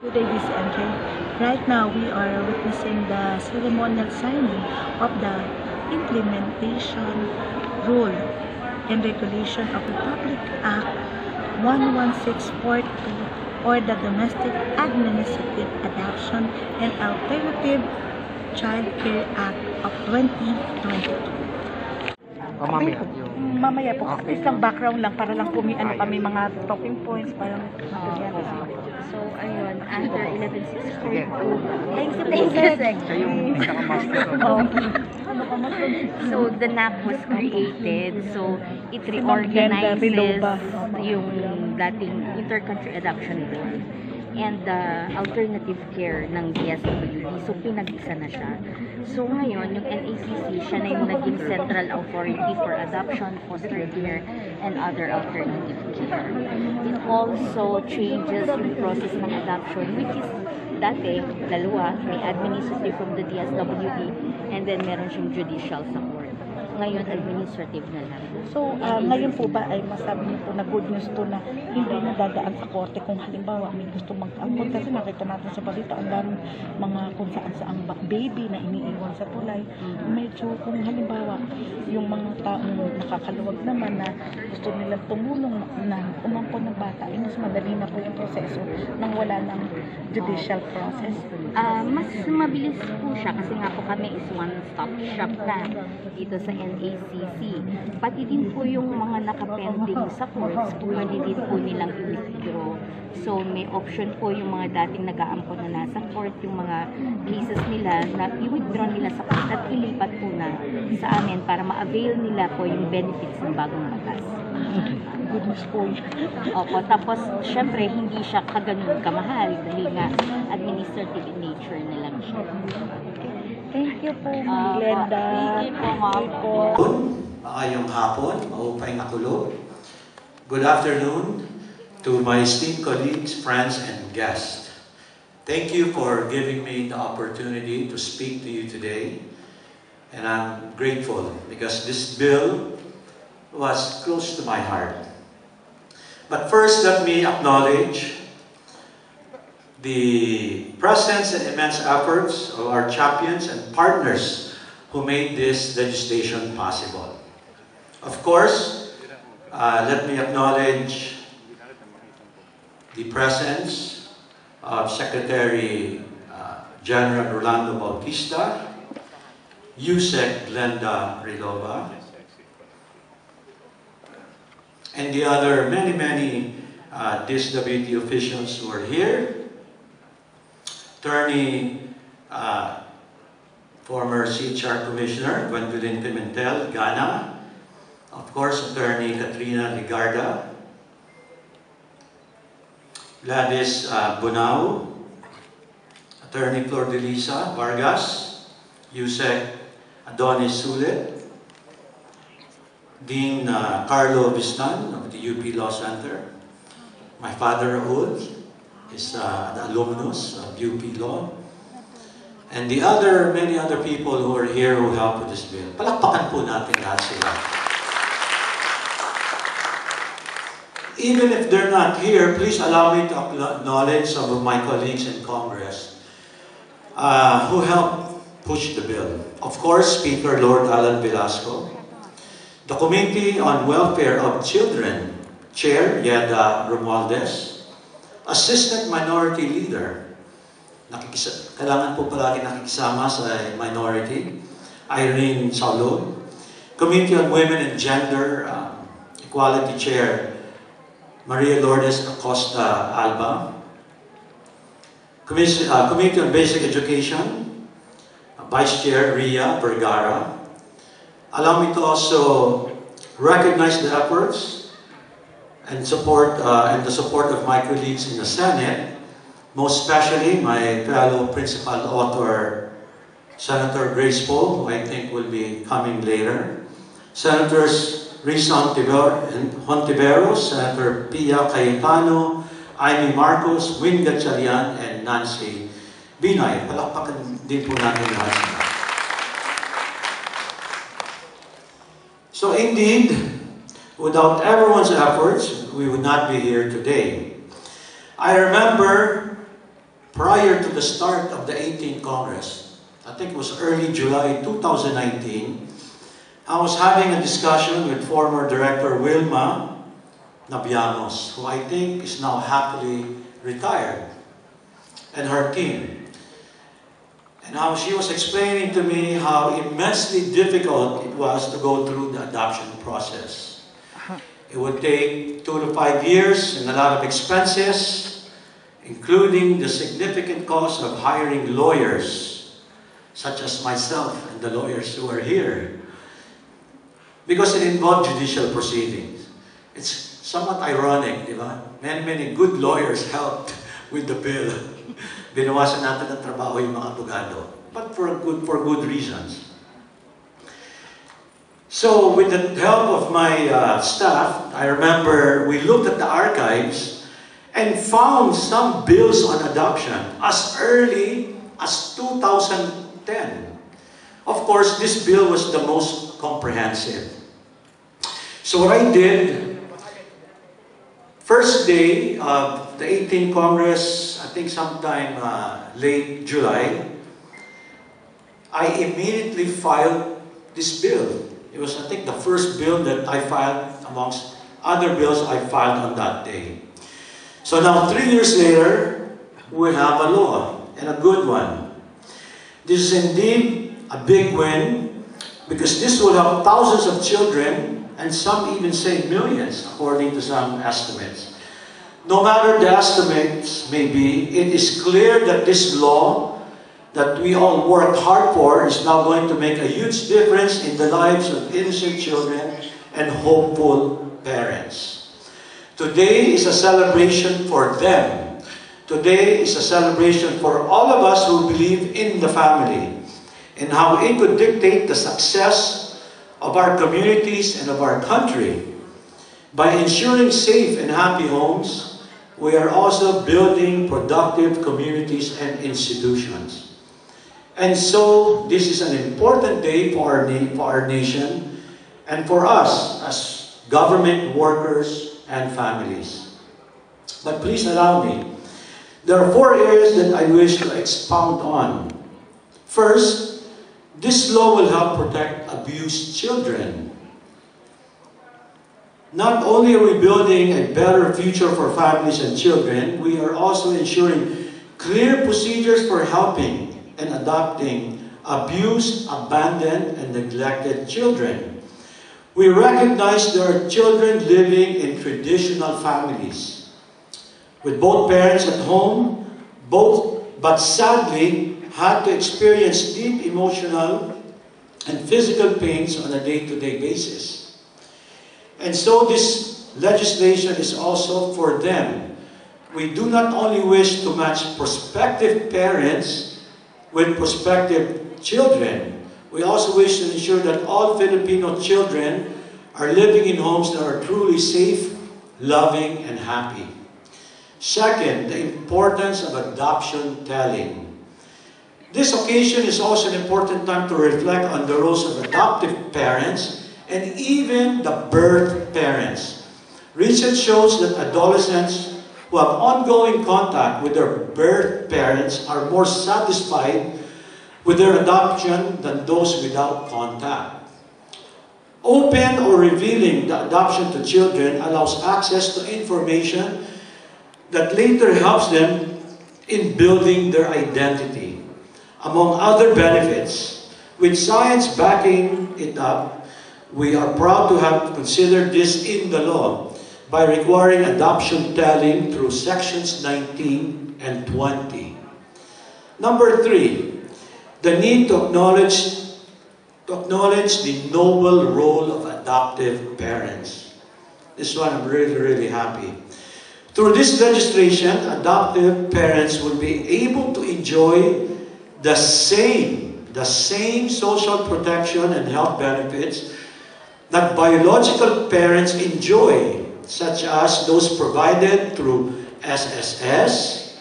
Today, DZMJ. Right now, we are witnessing the ceremonial signing of the implementation rule and regulation of Republic Act 11642 or the Domestic Administrative Adoption and Alternative Child Care Act of 2022. Mamaya po, isang background lang para lang po may mga talking points para magkagyan. So, ayun, under 1162. Thank you, Sec. So, the NAP was created. So, it reorganizes yung dating intercountry adoption bill and the alternative care ng DSWD. So, pinag-isa na siya. So, ngayon, yung NACC, siya na yung naging central authority for adoption, foster care, and other alternative care. It also changes yung process ng adoption, which is dati, dalawa, may administrative from the DSWD, and then meron siyang judicial sa court. Ngayon, administrative na lang. So, ngayon po ba ay masabi niyo po na good news to na hindi na dadaan sa korte kung halimbawa may gusto mag-ampon? Kasi nakita natin sa balita, ang daming mga kung saan ang baby na iniiwan sa tulay. Medyo kung halimbawa yung mga taong nakakaluwag naman na gusto nilang tumulong na umampon ng bata, ay mas madali na po yung proseso nang wala ng judicial process. Mas mabilis po siya kasi nga po kami is one-stop shop na dito sa NACC. Pati din po yung mga nakapending sa courts, pwede din po nilang i-withdraw. So, may option po yung mga dating nag-aampon na nasa court, yung mga cases nila na i-withdraw nila sa court at ilipat po na sa amin para ma-avail nila po yung benefits ng bagong batas. Goodness po yun. Opo, tapos syempre hindi siya kaganon kamahal dahil nga administrative in nature na lang siya. Thank you po, Glenda. Thank you po, ma'am. Maayong hapon, maupay makulo. Good afternoon to my esteemed colleagues, friends, and guests. Thank you for giving me the opportunity to speak to you today. And I'm grateful because this bill was close to my heart. But first, let me acknowledge the presence and immense efforts of our champions and partners who made this legislation possible. Of course, let me acknowledge the presence of Secretary General Rolando Bautista, USEC Glenda Rilova, and the other many DSWD officials who are here. Attorney, former CHR Commissioner Gwendolyn Pimentel, Ghana. Of course, Attorney Katrina Ligarda. Gladys Bunao. Attorney Flor de Lisa Vargas. USEC Adonis Sulit. Dean Carlo Vistan of the UP Law Center. My father, Raul, is an alumnus of UP Law. And the many other people who are here who helped with this bill. Palakpakan po natin lahat sila. Even if they're not here, please allow me to acknowledge some of my colleagues in Congress who helped push the bill. Of course, Speaker Lord Alan Velasco, the Committee on Welfare of Children, Chair Yeda Romualdez, Assistant Minority Leader, kailangan po palagi nakikisama sa minority, Irene Saulon, Committee on Women and Gender, Equality Chair, Maria Lourdes Acosta Alba, Committee on Basic Education, Vice Chair Ria Vergara. Allow me to also recognize the efforts and support the support of my colleagues in the Senate, most especially my fellow principal author, Senator Grace Poe, who I think will be coming later, Senators Risa Hontiveros, Senator Pia Cayetano, Amy Marcos, Win Gatchalian, and Nancy Binay. Palakpakan din po natin lahat sila. So indeed, without everyone's efforts, we would not be here today. I remember prior to the start of the 18th Congress, I think it was early July 2019, I was having a discussion with former Director Wilma Nabianos, who I think is now happily retired, and her team. And how she was explaining to me how immensely difficult it was to go through the adoption process. It would take 2 to 5 years and a lot of expenses, including the significant cost of hiring lawyers, such as myself and the lawyers who are here, because it involved judicial proceedings. It's somewhat ironic, di ba? Many good lawyers helped with the bill. Binawasan natin ang trabaho yung mga abogado, but for good reasons. So, with the help of my staff, I remember we looked at the archives and found some bills on adoption as early as 2010. Of course, this bill was the most comprehensive. So what I did, first day of the 18th Congress, I think sometime late July, I immediately filed this bill. It was, I think, the first bill that I filed amongst other bills I filed on that day. So now, 3 years later, we have a law, and a good one. This is indeed a big win, because this will help thousands of children, and some even say millions, according to some estimates. No matter the estimates may be, it is clear that this law that we all worked hard for is now going to make a huge difference in the lives of innocent children and hopeful parents. Today is a celebration for them. Today is a celebration for all of us who believe in the family and how it could dictate the success of our communities and of our country. By ensuring safe and happy homes, we are also building productive communities and institutions. And so, this is an important day for our nation and for us as government workers and families. But please allow me, there are 4 areas that I wish to expound on. First, this law will help protect abused children. Not only are we building a better future for families and children, we are also ensuring clear procedures for helping and adopting abused, abandoned, and neglected children. We recognize there are children living in traditional families with both parents at home, but sadly had to experience deep emotional and physical pains on a day-to-day basis. And so this legislation is also for them. We do not only wish to match prospective parents with prospective children, we also wish to ensure that all Filipino children are living in homes that are truly safe, loving, and happy. Second, the importance of adoption telling. This occasion is also an important time to reflect on the roles of adoptive parents and even the birth parents. Research shows that adolescents who have ongoing contact with their birth parents are more satisfied with their adoption than those without contact. Open or revealing the adoption to children allows access to information that later helps them in building their identity. Among other benefits, with science backing it up, we are proud to have considered this in the law by requiring adoption telling through sections 19 and 20. Number 3, the need to acknowledge the noble role of adoptive parents. This one I'm really happy. Through this legislation, adoptive parents will be able to enjoy the same social protection and health benefits that biological parents enjoy, such as those provided through SSS,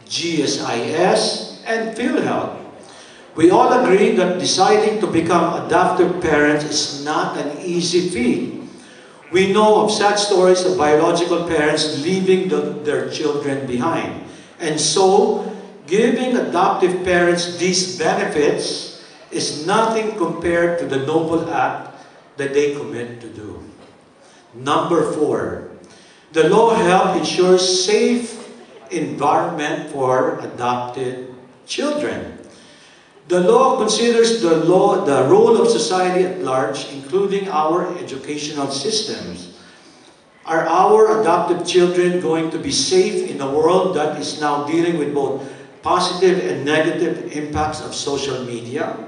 GSIS, and PhilHealth. We all agree that deciding to become adoptive parents is not an easy feat. We know of sad stories of biological parents leaving their children behind. And so, Giving adoptive parents these benefits is nothing compared to the noble act that they commit to do. Number 4, the law help ensures safe environment for adopted children. The law considers the role of society at large, including our educational systems. Are our adopted children going to be safe in a world that is now dealing with both positive and negative impacts of social media?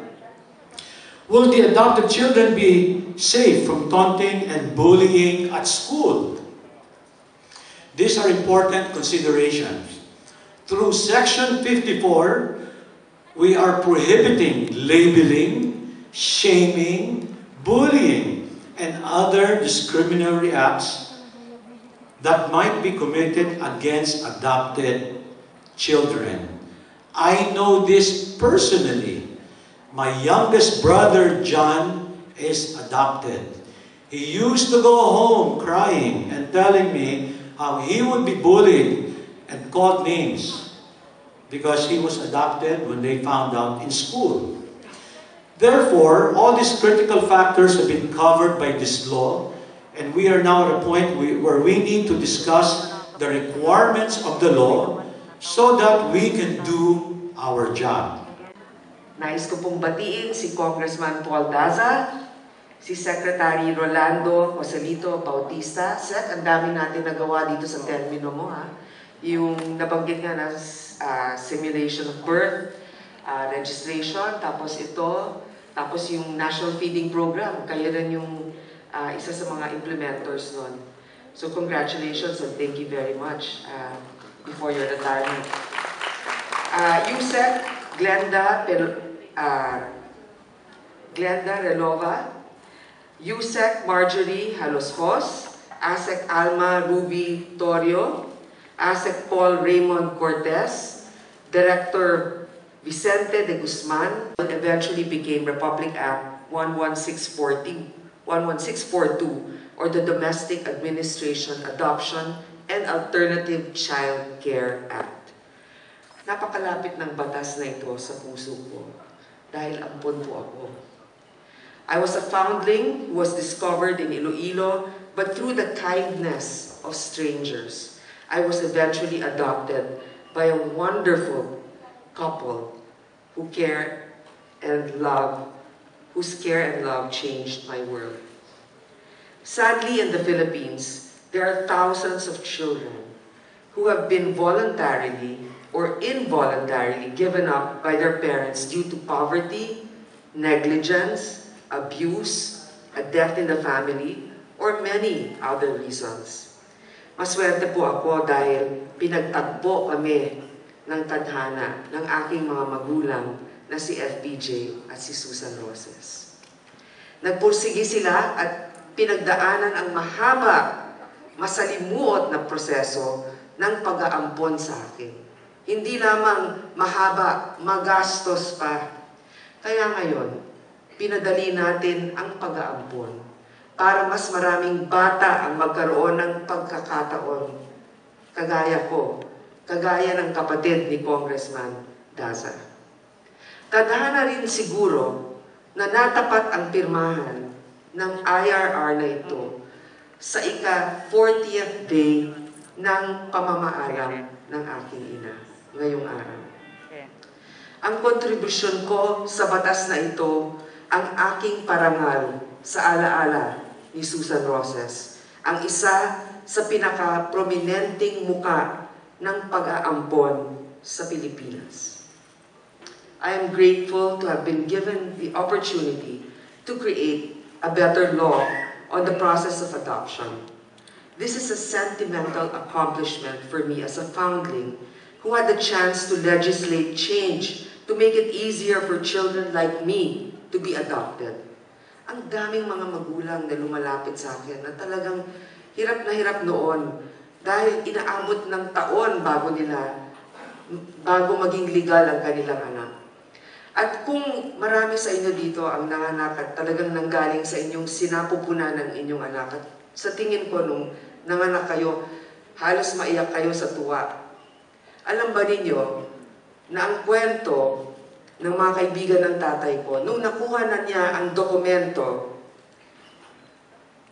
Will the adopted children be safe from taunting and bullying at school? These are important considerations. Through Section 54, we are prohibiting labeling, shaming, bullying, and other discriminatory acts that might be committed against adopted children. I know this personally. My youngest brother, John, is adopted. He used to go home crying and telling me how he would be bullied and called names because he was adopted when they found out in school. Therefore, all these critical factors have been covered by this law, and we are now at a point where we need to discuss the requirements of the law so that we can do our job. Nais ko pong batiin si Congressman Paul Daza, si Secretary Rolando Joselito Bautista. Sec, ang dami natin nagawa dito sa termino mo, ha? Yung nabanggit nga na simulation of birth, registration, tapos ito, tapos yung National Feeding Program. Kayo rin yung isa sa mga implementers nun. So congratulations and thank you very much before your retirement. Yusek Glenda Relova, Yusek Marjorie Haloshos, Asek Alma Ruby Torio, Asek Paul Raymond Cortez, Director Vicente de Guzman, eventually became Republic Act 11642, or the Domestic Administration, Adoption, and Alternative Child Care Act. Napakalapit ng batas na ito sa puso ko dahil ampon po ako. I was a foundling who was discovered in Iloilo, but through the kindness of strangers, I was eventually adopted by a wonderful couple whose care and love changed my world. Sadly, in the Philippines, there are thousands of children who have been voluntarily or involuntarily given up by their parents due to poverty, negligence, abuse, a death in the family, or many other reasons. Maswerte po ako dahil pinagtagpo kami ng tadhana ng aking mga magulang na si FPJ at si Susan Roses. Nagpursigi sila at pinagdaanan ang mahaba, masalimuot na proseso ng pag-aampon sa akin. Hindi lamang mahaba, magastos pa. Kaya ngayon, pinadali natin ang pag-aampon para mas maraming bata ang magkaroon ng pagkakataon. Kagaya ko, kagaya ng kapatid ni Congressman Daza. Tadhana rin siguro na natapat ang pirmahan ng IRR na ito sa ika-40th day ng pamamaalam ng aking ina ngayong araw. Ang kontribusyon ko sa batas na ito ang aking parangal sa alaala ni Susan Roses, ang isa sa pinaka-prominenteng muka ng pag-aampon sa Pilipinas. I am grateful to have been given the opportunity to create a better law on the process of adoption. This is a sentimental accomplishment for me as a foundling who had the chance to legislate change to make it easier for children like me to be adopted. Ang daming mga magulang na lumalapit sa akin na talagang hirap na hirap noon dahil inaabot ng taon bago maging legal ang kanilang anak. At kung marami sa inyo dito ang nanganak at talagang nanggaling sa inyong sinapupunan ng inyong anak, at sa tingin ko nung nanganak kayo, halos maiyak kayo sa tuwa. Alam ba ninyo na ang kwento ng mga kaibigan ng tatay ko, nung nakuha na niya ang dokumento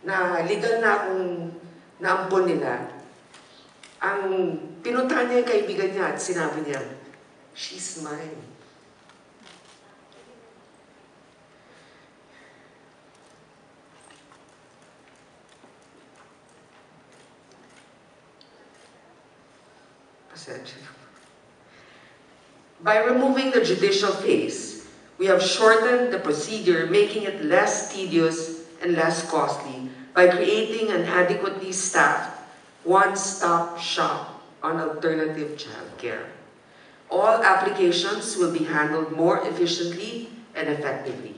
na legal na akong naampon nila, ang pinuntahan niya yung kaibigan niya at sinabi niya, "She's mine." By removing the judicial phase, we have shortened the procedure, making it less tedious and less costly by creating an adequately staffed one-stop shop on alternative childcare. All applications will be handled more efficiently and effectively.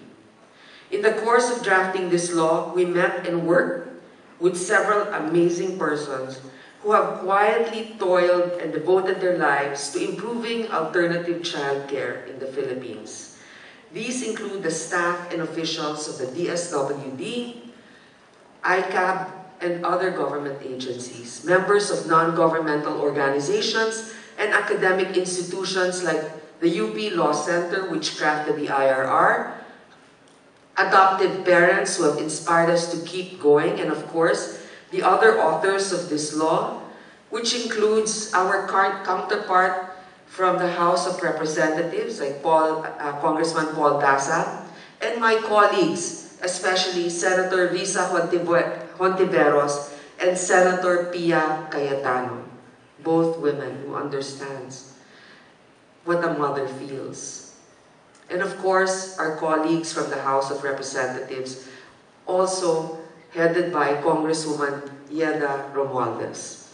In the course of drafting this law, we met and worked with several amazing persons who have quietly toiled and devoted their lives to improving alternative childcare in the Philippines. These include the staff and officials of the DSWD, ICAB, and other government agencies, members of non-governmental organizations, and academic institutions like the UP Law Center, which crafted the IRR, adoptive parents who have inspired us to keep going, and of course, the other authors of this law, which includes our counterpart from the House of Representatives, like Congressman Paul Daza, and my colleagues, especially Senator Risa Hontiveros and Senator Pia Cayetano, both women who understands what a mother feels. And of course, our colleagues from the House of Representatives, also headed by Congresswoman Yeda Romualdez.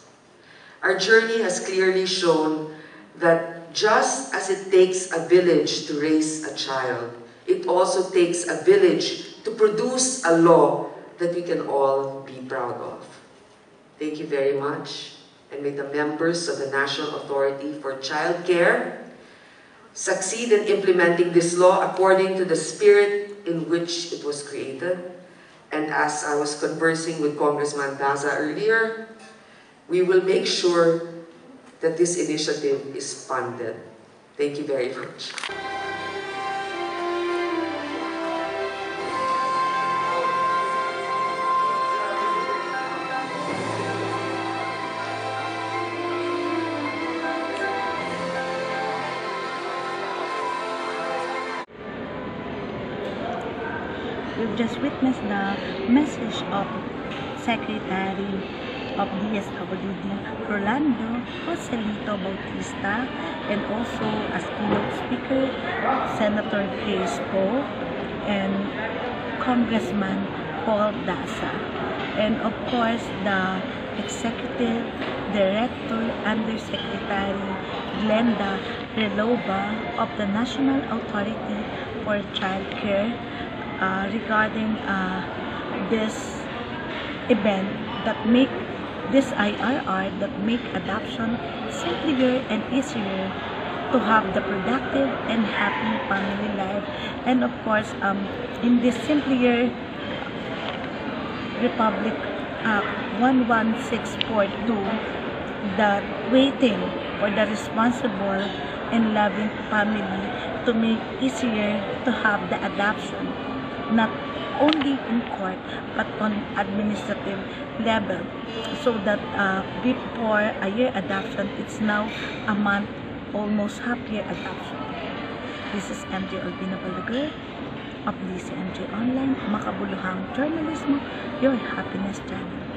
Our journey has clearly shown that just as it takes a village to raise a child, it also takes a village to produce a law that we can all be proud of. Thank you very much, and may the members of the National Authority for Child Care succeed in implementing this law according to the spirit in which it was created. And as I was conversing with Congressman Daza earlier, we will make sure that this initiative is funded. Thank you very much. We've just witnessed the message of Secretary of DSWD Rolando Joselito Bautista, and also as keynote speaker Senator Grace Poe and Congressman Paul Daza, and of course the Executive Director Undersecretary Glenda Relova of the National Authority for Child Care regarding this event that make this IRR that make adoption simpler and easier to have the productive and happy family life. And of course, in this simpler Republic Act 11642, that waiting for the responsible and loving family to make easier to have the adoption, not only in court but on administrative level, so that before a year adoption, it's now a month, almost half year adoption. This is MJ Albina Balaguer of DZMJ Online, makabuluhang journalism, your happiness channel.